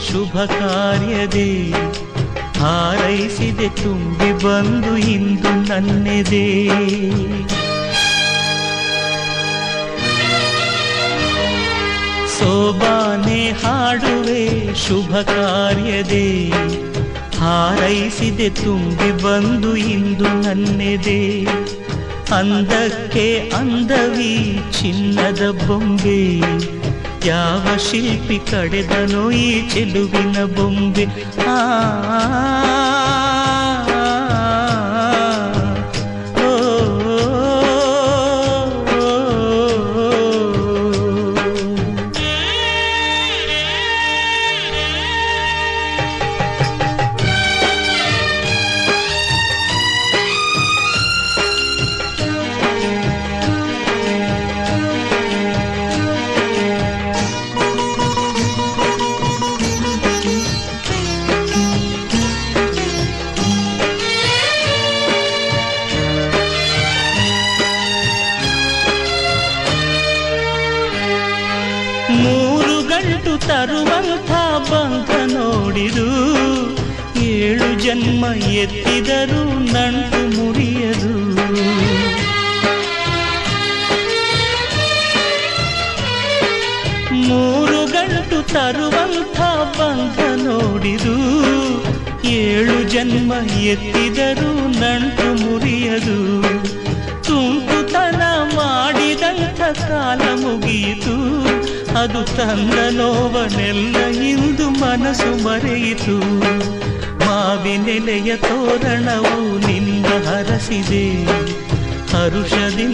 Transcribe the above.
ಶುಭ ಕಾರ್ಯದೆ ಹಾರೈಸಿದೆ ತುಂಬಿ ಬಂದು ಇಂದು ನನ್ನೆದೆ. ಸೋಬಾನೆ ಹಾಡುವೆ ಶುಭ ಕಾರ್ಯದೆ ಹಾರೈಸಿದೆ ತುಂಬಿ ಬಂದು ಇಂದು ನನ್ನೆದೆ. ಅಂದಕ್ಕೆ ಅಂದವಿ ಚಿನ್ನದ ಬೊಂಬೆ ಯಾವ ಶಿಲ್ಪಿ ಕಡೆದನೋ ಈ ಚೆಲುವಿನ ಬೊಂಬೆ. ಮೂರು ಗಂಟು ತರುವಂಥ ಬಂಧ ನೋಡಿದು 7 ಜನ್ಮ ಎತ್ತಿದರೂ ನಂಟು ಮುರಿಯದು. ಮೂರು ಗಂಟು ತರುವಂಥ ಬಂಧ ನೋಡಿದು 7 ಜನ್ಮ ಎತ್ತಿದರೂ ನಂಟು ಮುರಿಯದು. ತುಂಟುತನ ಮಾಡಿದಂಥ ಕಾಲ ಮುಗಿಯಿತು ಅದು ತಂದ ನೋವನೆಲ್ಲ ಇಂದು ಮನಸ್ಸು ಮರೆಯಿತು. ಮಾವಿನೆಲೆಯ ತೋರಣವು ನಿನ್ನ ಹರಸಿದೆ ಹರುಷದಿಂದ